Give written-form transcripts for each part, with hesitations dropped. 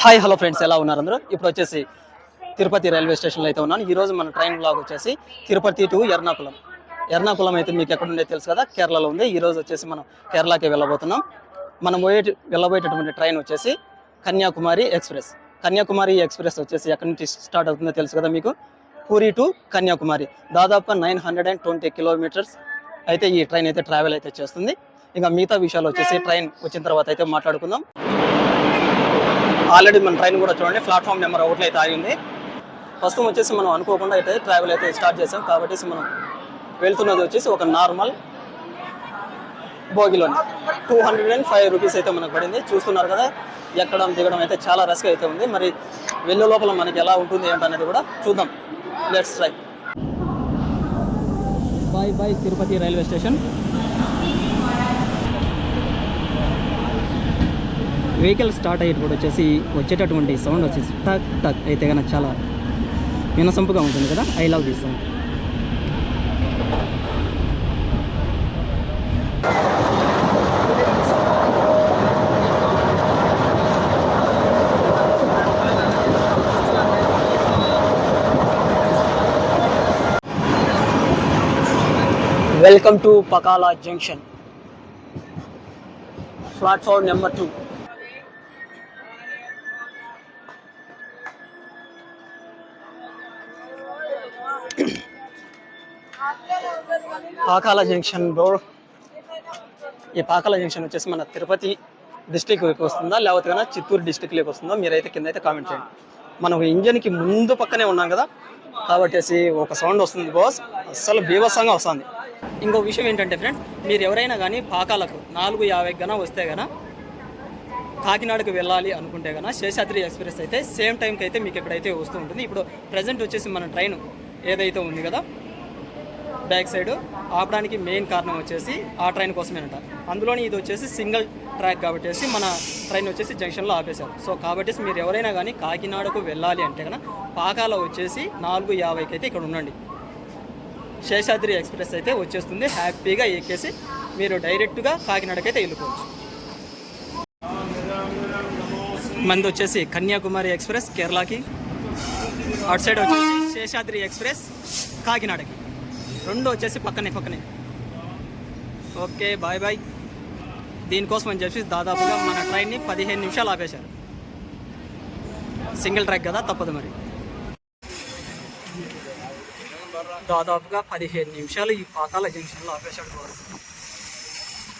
Hi hello friends, ఎలా ఉన్నారు అందరూ? ఇప్పుడు వచ్చేసి తిరుపతి రైల్వే స్టేషన్లో అయితే ఉన్నాను. ఈరోజు మన ట్రైన్ బ్లాగ్ వచ్చేసి తిరుపతి టు ఎర్నాకుళం అయితే మీకు ఎక్కడ ఉండే తెలుసు కదా, కేరళలో ఉంది. ఈరోజు వచ్చేసి మనం కేరళకి వెళ్ళబోతున్నాం. మనం వెళ్ళబోయేటటువంటి ట్రైన్ వచ్చేసి కన్యాకుమారి ఎక్స్ప్రెస్ వచ్చేసి ఎక్కడి నుంచి స్టార్ట్ అవుతుందో తెలుసు కదా మీకు, పూరి టు కన్యాకుమారి. దాదాపు 920 కిలోమీటర్స్ అయితే ఈ ట్రైన్ అయితే ట్రావెల్ అయితే చేస్తుంది. ఇంకా మిగతా విషయాలు వచ్చేసి ట్రైన్ వచ్చిన తర్వాత అయితే మాట్లాడుకుందాం. ఆల్రెడీ మన ట్రైన్ కూడా చూడండి, ప్లాట్ఫామ్ నెంబర్ 1 అయితే ఆగింది. ప్రస్తుతం వచ్చేసి మనం అనుకోకుండా అయితే ట్రావెల్ అయితే స్టార్ట్ చేసాం. కాబట్టి మనం వెళ్తున్నది వచ్చేసి ఒక నార్మల్ బోగిలోని 205 రూపీస్ అయితే మనకు పడింది. చూస్తున్నారు కదా, ఎక్కడం దిగడం అయితే చాలా రష్గా అయితే ఉంది. మరి వెళ్ళే లోపల మనకి ఎలా ఉంటుంది ఏంటనేది కూడా చూద్దాం. Let's try. Bye Tirupati railway station. Vehicle start అయ్యేటప్పుడు వచ్చేసి వచ్చేటటువంటి సౌండ్ వచ్చేసి టక్ టక్ అయితే కనుక చాలా వినసొంపుగా ఉంటుంది కదా. I love this sound. Welcome to Pakala junction, platform number 2. Pakala junction bro. ఈ పాకాల జంక్షన్ వచ్చేసి మన తిరుపతి డిస్ట్రిక్ట్కి వస్తుందా లేకపోతే కన్నా చిత్తూరు డిస్ట్రిక్ట్లోకి వస్తుందో మీరైతే కింద అయితే కామెంట్ చేయండి. మనం ఇంజన్కి ముందు పక్కనే ఉన్నాం కదా, కాబట్టి ఒక సౌండ్ వస్తుంది బాస్, అస్సలు బీభత్సంగా వస్తుంది. ఇంకో విషయం ఏంటంటే ఫ్రెండ్స్, మీరు ఎవరైనా కానీ పాకాలకు 4:50 గన వస్తే గన కాకినాడకు వెళ్ళాలి అనుకుంటే కన్నా శేషాద్రి ఎక్స్ప్రెస్ అయితే సేమ్ టైంకి అయితే మీకు ఎక్కడైతే వస్తూ ఉంటుంది. ఇప్పుడు ప్రజెంట్ వచ్చేసి మన ట్రైన్ ఏదైతే ఉంది కదా బ్యాక్ సైడ్ ఆపడానికి మెయిన్ కారణం వచ్చేసి ఆ ట్రైన్ కోసమేనట. అందులోని ఇది వచ్చేసి సింగిల్ ట్రాక్ కాబట్టి మన ట్రైన్ వచ్చేసి జంక్షన్లో ఆపేశారు. సో కాబట్టి మీరు ఎవరైనా కానీ కాకినాడకు వెళ్ళాలి అంటే కన్నా పాకాల వచ్చేసి 4:50కి అయితే ఇక్కడ ఉండండి. శేషాద్రి ఎక్స్ప్రెస్ అయితే వచ్చేస్తుంది. హ్యాపీగా ఎక్కేసి మీరు డైరెక్ట్గా కాకినాడకైతే వెళ్ళిపోవచ్చు. మంది వచ్చేసి కన్యాకుమారి ఎక్స్ప్రెస్ కేరళకి, అటు సైడ్ వచ్చేసి శేషాద్రి ఎక్స్ప్రెస్ కాకినాడకి. రెండు వచ్చేసి పక్కనే. Okay bye. దీనికోసం అని చెప్పి దాదాపుగా మన ట్రైన్ని 15 నిమిషాలు ఆపేశారు. సింగిల్ ట్రాక్ కదా, తప్పదు మరి. దాదాపుగా 15 నిమిషాలు ఈ పాకాల జంక్షన్లో ఆపేశాడు.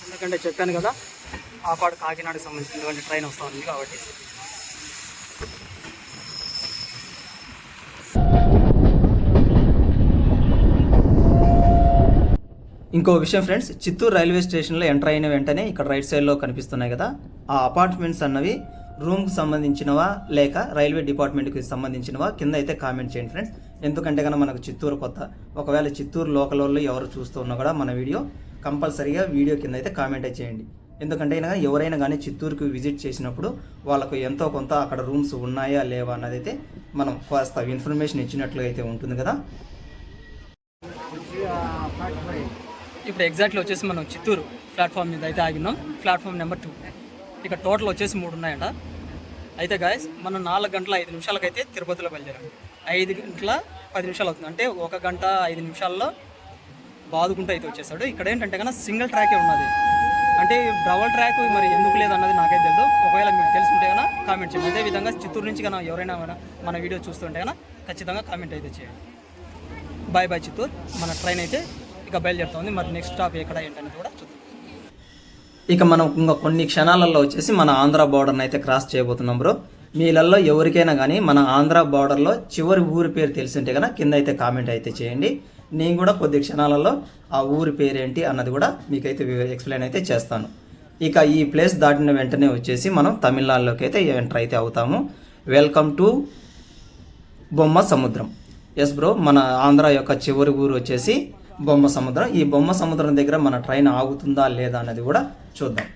ఎందుకంటే చెప్పాను కదా, ఆపాడు కాకినాడకు సంబంధించినటువంటి ట్రైన్ వస్తూ ఉంది కాబట్టి. ఇంకో విషయం ఫ్రెండ్స్, చిత్తూరు రైల్వే స్టేషన్లో ఎంటర్ అయిన వెంటనే ఇక్కడ రైట్ సైడ్లో కనిపిస్తున్నాయి కదా, ఆ అపార్ట్మెంట్స్ అన్నవి రూమ్కి సంబంధించినవా లేక రైల్వే డిపార్ట్మెంట్కి సంబంధించినవా కింద అయితే కామెంట్ చేయండి ఫ్రెండ్స్. ఎందుకంటే కనుక మనకు చిత్తూరు కొత్త, ఒకవేళ చిత్తూరు లోకల్ వాళ్ళు ఎవరు చూస్తూ ఉన్నా కూడా మన వీడియో కంపల్సరీగా వీడియో కింద అయితే కామెంట్ చేయండి. ఎందుకంటే కనుక ఎవరైనా కానీ చిత్తూరుకి విజిట్ చేసినప్పుడు వాళ్ళకు ఎంతో కొంత అక్కడ రూమ్స్ ఉన్నాయా లేవా అన్నది అయితే మనం కాస్త ఇన్ఫర్మేషన్ ఇచ్చినట్లుగా అయితే ఉంటుంది కదా. ఇప్పుడు ఎగ్జాక్ట్లీ వచ్చేసి మనం చిత్తూరు ప్లాట్ఫామ్ మీద అయితే ఆగినాం. Platform number 2. ఇక్కడ టోటల్ వచ్చేసి 3 ఉన్నాయంట. అయితే గాయస్ మనం 4 గంటల 5 నిమిషాలకైతే తిరుపతిలో బయలుదేరాం. 5 గంటల 10 నిమిషాలు అవుతుంది, అంటే 1 గంట 5 నిమిషాల్లో బాదుకుంటూ అయితే వచ్చేసాడు. ఇక్కడ ఏంటంటే కన్నా సింగిల్ ట్రాకే ఉన్నది, అంటే డబల్ ట్రాక్ మరి ఎందుకు లేదన్నది నాకైతే తెలియదు. ఒకవేళ మీకు తెలుసుంటే కన్నా కామెంట్ చేయండి. అదేవిధంగా చిత్తూరు నుంచి కన్నా ఎవరైనా మన వీడియో చూస్తుంటే కన్నా ఖచ్చితంగా కామెంట్ అయితే చేయండి. బాయ్ చిత్తూరు. మన ట్రైన్ అయితే ఇక బయలుదేరుతుంది. మరి నెక్స్ట్ స్టాప్ ఎక్కడ ఏంటనేది కూడా చూద్దాం. ఇక మనం ఇంకా కొన్ని క్షణాలలో వచ్చేసి మన ఆంధ్ర బార్డర్ని అయితే క్రాస్ చేయబోతున్నాం బ్రో. మీలలో ఎవరికైనా కానీ మన ఆంధ్ర బార్డర్లో చివరి ఊరి పేరు తెలిసింటే కన్నా కింద అయితే కామెంట్ అయితే చేయండి. నేను కూడా కొద్ది క్షణాలలో ఆ ఊరి పేరు ఏంటి అన్నది కూడా మీకైతే ఎక్స్ప్లెయిన్ అయితే చేస్తాను. ఇక ఈ ప్లేస్ దాటిన వెంటనే వచ్చేసి మనం తమిళనాడులోకి అయితే ఎంటర్ అయితే అవుతాము. వెల్కమ్ టు బొమ్మ సముద్రం. ఎస్ బ్రో, మన ఆంధ్ర యొక్క చివరి ఊరు వచ్చేసి బొమ్మ సముద్రం. ఈ బొమ్మ సముద్రం దగ్గర మన ట్రైన్ ఆగుతుందా లేదా అన్నది కూడా చూద్దాం.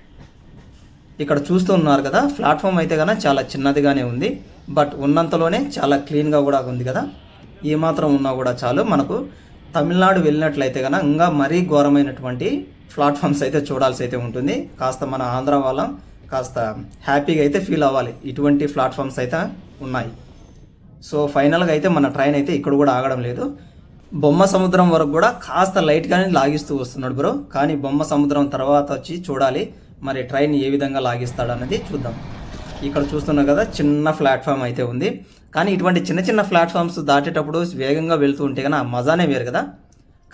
ఇక్కడ చూస్తూ ఉన్నారు కదా, ప్లాట్ఫామ్ అయితే కన్నా చాలా చిన్నదిగానే ఉంది, బట్ ఉన్నంతలోనే చాలా క్లీన్గా కూడా ఉంది కదా. ఈ మాత్రం ఉన్నా కూడా చాలు. మనకు తమిళనాడు వెళ్ళినట్లయితే కన్నా ఇంకా మరీ ఘోరమైనటువంటి ప్లాట్ఫామ్స్ అయితే చూడాల్సి అయితే ఉంటుంది. కాస్త మన ఆంధ్ర వాళ్ళం కాస్త హ్యాపీగా అయితే ఫీల్ అవ్వాలి. ఇటువంటి ప్లాట్ఫామ్స్ అయితే ఉన్నాయి. సో ఫైనల్గా అయితే మన ట్రైన్ అయితే ఇక్కడ కూడా ఆగడం లేదు. బొమ్మ సముద్రం వరకు కూడా కాస్త లైట్గానే లాగిస్తూ వస్తున్నాడు బ్రో. కానీ బొమ్మ సముద్రం తర్వాత వచ్చి చూడాలి మరి ట్రైన్ ఏ విధంగా లాగిస్తాడు అన్నది చూద్దాం. ఇక్కడ చూస్తున్నాం కదా చిన్న ప్లాట్ఫామ్ అయితే ఉంది. కానీ ఇటువంటి చిన్న చిన్న ప్లాట్ఫామ్స్ దాటేటప్పుడు వేగంగా వెళ్తూ ఉంటే కానీ ఆ మజానే వేరు కదా.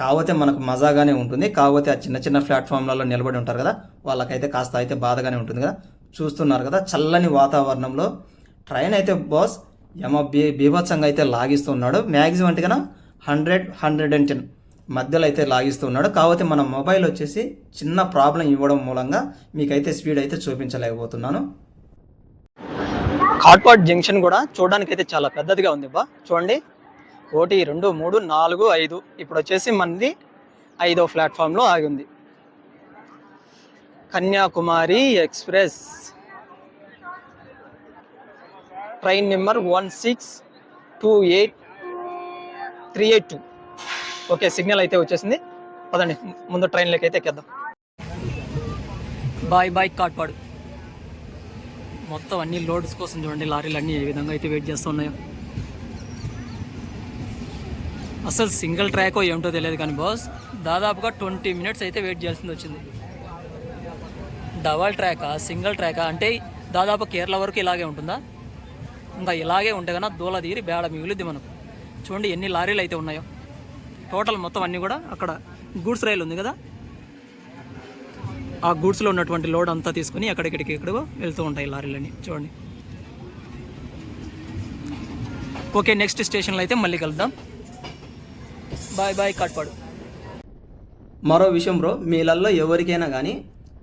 కాకపోతే మనకు మజాగానే ఉంటుంది. కాకపోతే ఆ చిన్న చిన్న ప్లాట్ఫామ్లలో నిలబడి ఉంటారు కదా, వాళ్ళకైతే కాస్త అయితే బాధగానే ఉంటుంది కదా. చూస్తున్నారు కదా చల్లని వాతావరణంలో ట్రైన్ అయితే బాస్ బీభత్సంగా అయితే లాగిస్తున్నాడు. మ్యాక్సిమం అంటే కన్నా 100-110 మధ్యలో అయితే లాగిస్తున్నాడు. కాకపోతే మన మొబైల్ వచ్చేసి చిన్న ప్రాబ్లం ఇవ్వడం మూలంగా మీకైతే స్పీడ్ అయితే చూపించలేకపోతున్నాను. కాట్పాడ్ జంక్షన్ కూడా చూడడానికి అయితే చాలా పెద్దదిగా ఉంది బా. చూడండి 1, 2, 3, 4, 5. ఇప్పుడు వచ్చేసి మనది 5వ ప్లాట్ఫామ్లో ఆగి ఉంది. Kanyakumari express train number 1628382. Okay signal అయితే వచ్చేసింది. పదండి ముందు ట్రైన్లోకి అయితే ఎక్కేద్దాం. బాయ్ కాట్పాడు. మొత్తం అన్ని లోడ్స్ కోసం చూడండి లారీలు అన్నీ ఏ విధంగా అయితే వెయిట్ చేస్తూ ఉన్నాయో. అసలు సింగిల్ ట్రాకో ఏమిటో తెలియదు కానీ బాస్ దాదాపుగా 20 మినిట్స్ అయితే వెయిట్ చేయాల్సింది వచ్చింది. డబల్ ట్రాకా సింగిల్ ట్రాకా అంటే దాదాపు కేరళ వరకు ఇలాగే ఉంటుందా? ఇంకా ఇలాగే ఉంటే కన్నా దూల తీరి బేడ మిగులుద్ది మనకు. చూడండి ఎన్ని లారీలు అయితే ఉన్నాయో. టోటల్ మొత్తం అన్నీ కూడా అక్కడ గూడ్స్ రైలు ఉంది కదా, ఆ గూడ్స్లో ఉన్నటువంటి లోడ్ అంతా తీసుకుని ఎక్కడికి వెళ్తూ ఉంటాయి లారీలన్నీ. చూడండి. ఓకే నెక్స్ట్ స్టేషన్లో అయితే మళ్ళీ కలుద్దాం. బాయ్ కాట్పాడు. మరో విషయం బ్రో, మీలల్లో ఎవరికైనా కానీ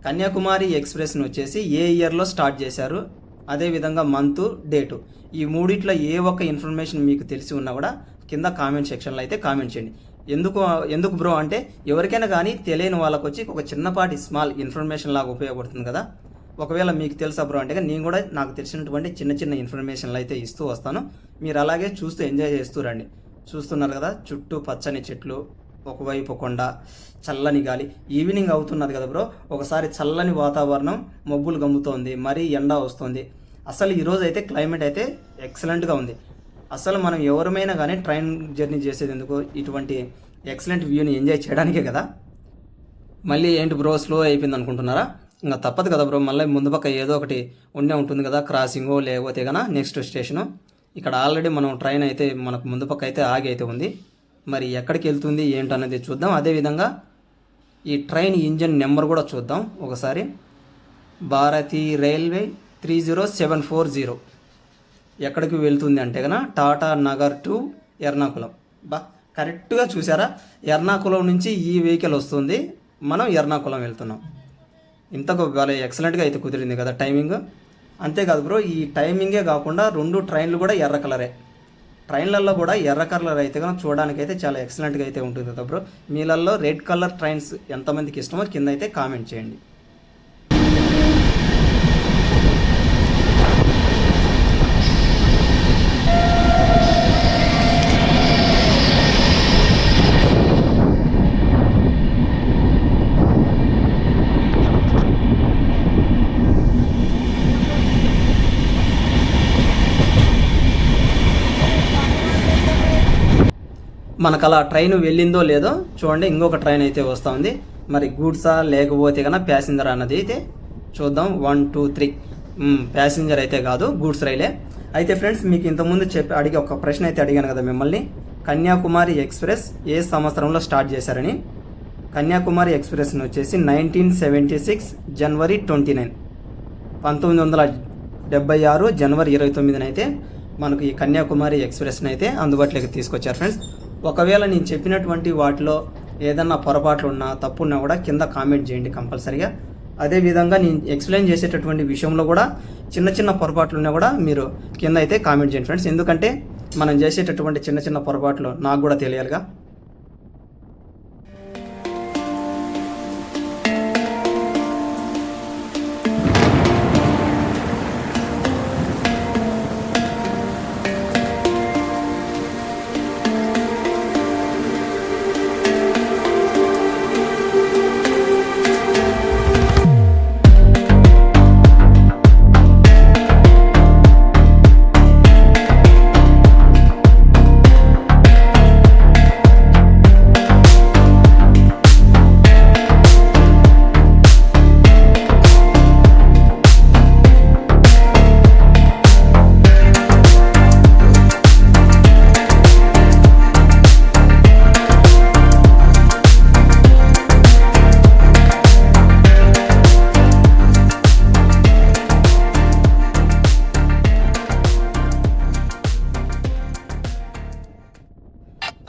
కన్యాకుమారి ఎక్స్ప్రెస్ని వచ్చేసి ఏ ఇయర్లో స్టార్ట్ చేశారు, అదేవిధంగా మంత్ డేటు, ఈ మూడిట్లో ఏ ఒక్క ఇన్ఫర్మేషన్ మీకు తెలిసి ఉన్నా కూడా కింద కామెంట్ సెక్షన్లో అయితే కామెంట్ చేయండి. ఎందుకు బ్రో అంటే ఎవరికైనా కానీ తెలియని వాళ్ళకు వచ్చి ఒక చిన్నపాటి స్మాల్ ఇన్ఫర్మేషన్ లాగా ఉపయోగపడుతుంది కదా. ఒకవేళ మీకు తెలుసా బ్రో అంటే నేను కూడా నాకు తెలిసినటువంటి చిన్న ఇన్ఫర్మేషన్లు అయితే ఇస్తూ వస్తాను. మీరు అలాగే చూస్తూ ఎంజాయ్ చేస్తూ రండి. చూస్తున్నారు కదా చుట్టూ పచ్చని చెట్లు, ఒకవైపు కొండ, చల్లని గాలి. ఈవినింగ్ అవుతున్నది కదా బ్రో, ఒకసారి చల్లని వాతావరణం, మబ్బులు గమ్ముతోంది, మరీ ఎండ వస్తుంది. అసలు ఈరోజు అయితే క్లైమేట్ అయితే ఎక్సలెంట్గా ఉంది. అసలు మనం ఎవరమైనా కానీ ట్రైన్ జర్నీ చేసేది ఎందుకు, ఇటువంటి ఎక్సలెంట్ వ్యూని ఎంజాయ్ చేయడానికే కదా. మళ్ళీ ఏంటి బ్రో స్లో అయిపోయింది అనుకుంటున్నారా? ఇంకా తప్పదు కదా బ్రో, మళ్ళీ ముందు పక్క ఏదో ఒకటి ఉండే ఉంటుంది కదా, క్రాసింగో లేకపోతే కదా నెక్స్ట్ స్టేషను. ఇక్కడ ఆల్రెడీ మనం ట్రైన్ అయితే మనకు ముందు పక్క అయితే ఆగి అయితే ఉంది. మరి ఎక్కడికి వెళ్తుంది ఏంటనేది చూద్దాం. అదేవిధంగా ఈ ట్రైన్ ఇంజన్ నెంబర్ కూడా చూద్దాం ఒకసారి. భారతీ రైల్వే 30740 ఎక్కడికి వెళ్తుంది అంటే కన్నా టాటా నగర్ టు ఎర్నాకుళం. కరెక్ట్గా చూసారా, ఎర్నాకుళం నుంచి ఈ వెహికల్ వస్తుంది, మనం ఎర్నాకుళం వెళ్తున్నాం. ఇంతకు బాగా ఎక్సలెంట్గా అయితే కుదిరింది కదా టైమింగ్. అంతేకాదు బ్రో, ఈ టైమింగే కాకుండా 2 ట్రైన్లు కూడా ఎర్ర కలరే. ట్రైన్లలో కూడా ఎర్ర కలర్ అయితే కనుక చూడడానికి అయితే చాలా ఎక్సలెంట్గా అయితే ఉంటుంది కదా బ్రో. మీలలో రెడ్ కలర్ ట్రైన్స్ ఎంతమందికి ఇష్టమో కింద అయితే కామెంట్ చేయండి. మనకు అలా ట్రైన్ వెళ్ళిందో లేదో చూడండి, ఇంకొక ట్రైన్ అయితే వస్తూ ఉంది. మరి గూడ్సా లేకపోతే కన్నా ప్యాసింజర్ అన్నది అయితే చూద్దాం. 1, 2, 3 ప్యాసింజర్ అయితే కాదు, గూడ్స్ రైలే. అయితే ఫ్రెండ్స్ మీకు ఇంతకుముందు అడిగి ఒక ప్రశ్న అయితే అడిగాను కదా మిమ్మల్ని, కన్యాకుమారి ఎక్స్ప్రెస్ ఏ సంవత్సరంలో స్టార్ట్ చేశారని. కన్యాకుమారి ఎక్స్ప్రెస్ని వచ్చేసి 1976 జనవరి 29, 1976 జనవరి 29 అయితే మనకు ఈ కన్యాకుమారి ఎక్స్ప్రెస్ని అయితే అందుబాటులోకి తీసుకొచ్చారు ఫ్రెండ్స్. ఒకవేళ నేను చెప్పినటువంటి వాటిలో ఏదన్నా పొరపాట్లు ఉన్నా తప్పున్నా కూడా కింద కామెంట్ చేయండి కంపల్సరీగా. అదేవిధంగా నేను ఎక్స్ప్లెయిన్ చేసేటటువంటి విషయంలో కూడా చిన్న పొరపాట్లు ఉన్నా కూడా మీరు కింద అయితే కామెంట్ చేయండి ఫ్రెండ్స్. ఎందుకంటే మనం చేసేటటువంటి చిన్న పొరపాట్లు నాకు కూడా తెలియాలిగా.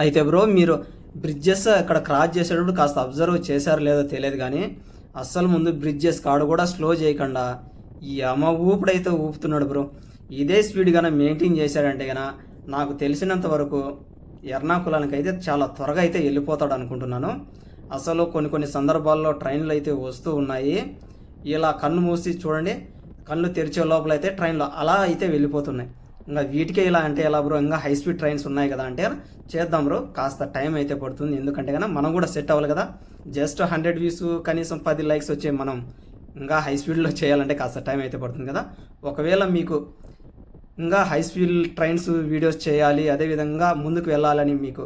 అయితే బ్రో మీరు బ్రిడ్జెస్ అక్కడ క్రాస్ చేసేటప్పుడు కాస్త అబ్జర్వ్ చేశారో లేదో తెలియదు కానీ అస్సలు ముందు బ్రిడ్జెస్ కాడు కూడా స్లో చేయకుండా ఈ అమ్మ ఊపుడైతే ఊపుతున్నాడు బ్రో. ఇదే స్పీడ్ కన్నా మెయింటైన్ చేశాడంటే కన్నా నాకు తెలిసినంత వరకు ఎర్నాకుళానికి అయితే చాలా త్వరగా అయితే వెళ్ళిపోతాడు అనుకుంటున్నాను. అసలు కొన్ని సందర్భాల్లో ట్రైన్లు అయితే వస్తూ ఉన్నాయి, ఇలా కన్ను మూసి చూడండి, కళ్ళు తెరిచే లోపల అయితే ట్రైన్లో అలా అయితే వెళ్ళిపోతున్నాయి. ఇంకా వీటికే ఇలా అంటే ఎలా బ్రో, ఇంకా హై స్పీడ్ ట్రైన్స్ ఉన్నాయి కదా అంటే చేద్దాం బ్రో, కాస్త టైం అయితే పడుతుంది. ఎందుకంటే కన్నా మనం కూడా సెట్ అవ్వాలి కదా. జస్ట్ 100 వ్యూస్ కనీసం 10 లైక్స్ వచ్చే మనం ఇంకా హై స్పీడ్లో చేయాలంటే కాస్త టైం అయితే పడుతుంది కదా. ఒకవేళ మీకు ఇంకా హై స్పీడ్ ట్రైన్స్ వీడియోస్ చేయాలి, అదేవిధంగా ముందుకు వెళ్ళాలని మీకు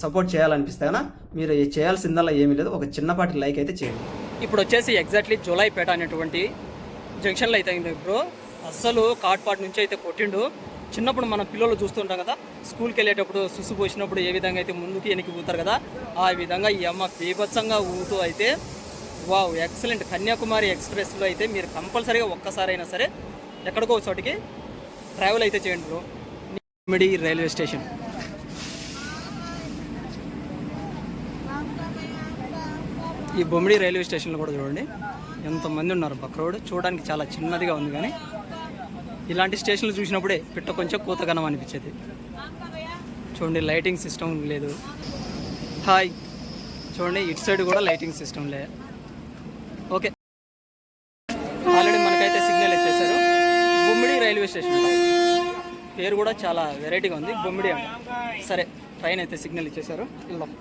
సపోర్ట్ చేయాలనిపిస్తే కన్నా మీరు చేయాల్సిందల్లా ఏమీ లేదు, ఒక చిన్నపాటి లైక్ అయితే చేయండి. ఇప్పుడు వచ్చేసి ఎగ్జాక్ట్లీ జూలైపేట అనేటువంటి జంక్షన్లో అయితే అయింది బ్రో. అస్సలు కాట్పాట్ నుంచి అయితే కొట్టిండు. చిన్నప్పుడు మన పిల్లలు చూస్తుంటాం కదా, స్కూల్కి వెళ్ళేటప్పుడు సుసు పోసినప్పుడు ఏ విధంగా అయితే ముందుకి వెనక్కి ఊతారు కదా, ఆ విధంగా ఈ అమ్మ బీభత్సంగా ఊతూ అయితే వావ్ ఎక్సలెంట్. కన్యాకుమారి ఎక్స్ప్రెస్లో అయితే మీరు కంపల్సరీగా ఒక్కసారైనా సరే ఎక్కడికో చోటికి ట్రావెల్ అయితే చేయండి బ్రో. బొమ్మిడి రైల్వే స్టేషన్. ఈ బొమ్మిడి రైల్వే స్టేషన్లో కూడా చూడండి ఎంతమంది ఉన్నారు. పక్క రోడ్ చూడడానికి చాలా చిన్నదిగా ఉంది, కానీ ఇలాంటి స్టేషన్లు చూసినప్పుడే పిట్ట కొంచెం కూతగనం అనిపించేది. చూడండి లైటింగ్ సిస్టమ్ లేదు. హాయ్ చూడండి, ఇటు సైడ్ కూడా లైటింగ్ సిస్టమ్ లేదు. ఓకే, ఆల్రెడీ మనకైతే సిగ్నల్ ఇచ్చేసారు. బొమ్మిడి రైల్వే స్టేషన్ పేరు కూడా చాలా వెరైటీగా ఉంది, బొమ్మిడి అంట. సరే ట్రైన్ అయితే సిగ్నల్ ఇచ్చేసారు, వెళ్దాం.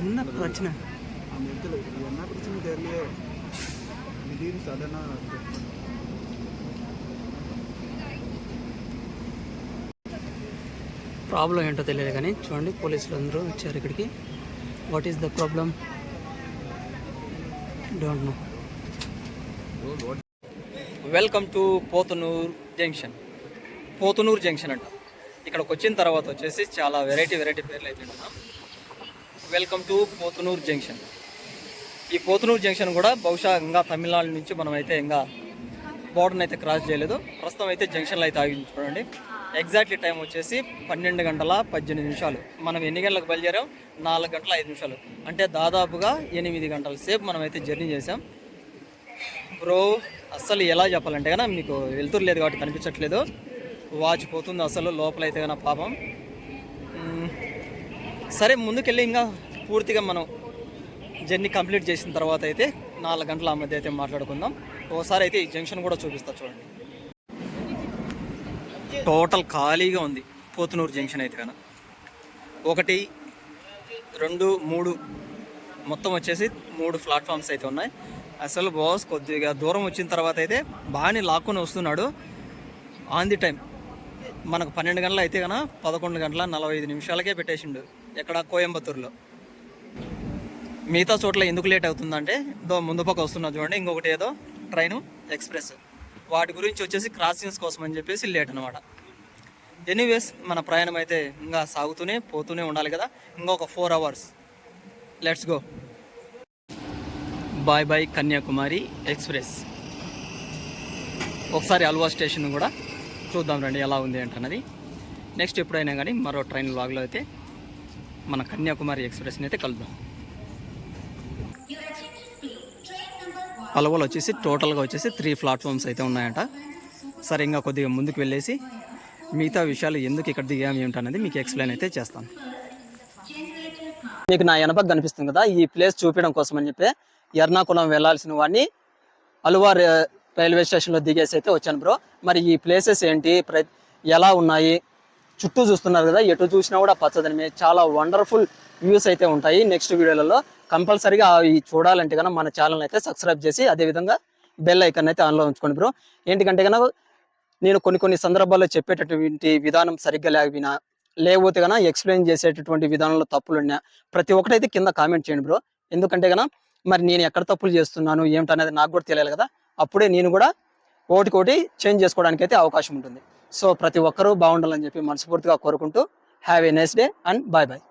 என்ன பிரச்சனை? அந்த இடத்துல என்ன பிரச்சனை தெரியலையே, திடீர்னு சடனாக ప్రాబ్లం ఏంటో తెలియదు కానీ చూడండి పోలీసులు అందరూ వచ్చారు ఇక్కడికి. What is the problem? Don't know. Welcome to Pothunuru junction. Pothunuru junction అంట. ఇక్కడికి వచ్చిన తర్వాత వచ్చేసి చాలా వెరైటీ పేర్లు అయితే ఉన్నాం. Welcome to Pothunuru junction. ఈ పోతునూరు జంక్షన్ కూడా బహుశా ఇంకా తమిళనాడు నుంచి మనం అయితే ఇంకా బోర్డర్ని అయితే క్రాస్ చేయలేదు. ప్రస్తుతం అయితే జంక్షన్లో అయితే ఆగి చూడండి. ఎగ్జాక్ట్లీ టైం వచ్చేసి 12:18. మనం ఎన్ని గంటలకు బయలుదేరాం? 4:05. అంటే దాదాపుగా 8 గంటల సేపు మనం అయితే జర్నీ చేసాం బ్రో. అస్సలు ఎలా చెప్పాలంటే కన్నా మీకు వెళ్తురు లేదు కాబట్టి కనిపించట్లేదు, వాచ్ పోతుంది అసలు లోపలైతే కన్నా పాపం. సరే ముందుకెళ్ళి ఇంకా పూర్తిగా మనం జర్నీ కంప్లీట్ చేసిన తర్వాత అయితే 4 గంటల మధ్య అయితే మాట్లాడుకుందాం. ఓసారి అయితే ఈ జంక్షన్ కూడా చూపిస్తా చూడండి. టోటల్ ఖాళీగా ఉంది పోతునూరు జంక్షన్ అయితే కన్నా. 1, 2, 3 మొత్తం వచ్చేసి 3 ప్లాట్ఫామ్స్ అయితే ఉన్నాయి. అసలు బాస్ కొద్దిగా దూరం వచ్చిన తర్వాత అయితే బాగానే లాక్కొని వస్తున్నాడు ఆన్ ది టైం. మనకు 12 గంటలు అయితే కన్నా 11:45 పెట్టేసిండు ఎక్కడ కోయంబత్తూరులో. మిగతా చోట్ల ఎందుకు లేట్ అవుతుందంటే ముందు పక్క వస్తున్నా చూడండి, ఇంకొకటి ఏదో ట్రైను ఎక్స్ప్రెస్, వాటి గురించి వచ్చేసి క్రాసింగ్స్ కోసం అని చెప్పేసి లేట్ అనమాట. ఎనీవేస్ మన ప్రయాణం అయితే ఇంకా సాగుతూనే పోతూనే ఉండాలి కదా. ఇంకొక 4 hours. Let's go. Bye bye Kanyakumari express. ఒకసారి అల్వా స్టేషన్ కూడా చూద్దాం రండి ఎలా ఉంది ఏంటన్నది. నెక్స్ట్ ఎప్పుడైనా కానీ మరో ట్రైన్ లాగ్లో అయితే మన కన్యాకుమారి ఎక్స్ప్రెస్ని అయితే కలుద్దాం. అలవాలో వచ్చేసి టోటల్గా వచ్చేసి 3 ప్లాట్ఫామ్స్ అయితే ఉన్నాయంట. సరే ఇంకా కొద్దిగా ముందుకు వెళ్ళేసి మిగతా విషయాలు ఎందుకు ఇక్కడ దిగాము ఏమిటన్నది మీకు ఎక్స్ప్లెయిన్ అయితే చేస్తాను. మీకు నా వెనప కనిపిస్తుంది కదా, ఈ ప్లేస్ చూపించడం కోసం అని చెప్పి ఎర్నాకుళం వెళ్ళాల్సిన వాడిని అలువా రైల్వే స్టేషన్లో దిగేసి అయితే వచ్చాను బ్రో. మరి ఈ ప్లేసెస్ ఏంటి, ఎలా ఉన్నాయి, చుట్టూ చూస్తున్నారు కదా, ఎటు చూసినా కూడా పచ్చదనమే, చాలా వండర్ఫుల్ వ్యూస్ అయితే ఉంటాయి. నెక్స్ట్ వీడియోలలో కంపల్సరీగా అవి చూడాలంటే కనుక మన ఛానల్ అయితే సబ్స్క్రైబ్ చేసి అదేవిధంగా బెల్ ఐకాన్ అయితే ఆన్లో ఉంచుకోండి బ్రో. ఏంటికంటే కనుక నేను కొన్ని సందర్భాల్లో చెప్పేటటువంటి విధానం సరిగ్గా లేకపోతే కనుక ఎక్స్ప్లెయిన్ చేసేటటువంటి విధానంలో తప్పులు ఉన్నా ప్రతి ఒక్కటైతే కింద కామెంట్ చేయండి బ్రో. ఎందుకంటే కనుక మరి నేను ఎక్కడ తప్పులు చేస్తున్నాను ఏమిటనేది నాకు కూడా తెలియాలి కదా, అప్పుడే నేను కూడా ఒకటి చేంజ్ చేసుకోవడానికి అయితే అవకాశం ఉంటుంది. సో ప్రతి ఒక్కరూ బాగుండాలని చెప్పి మనస్ఫూర్తిగా కోరుకుంటూ have a nice day and bye bye.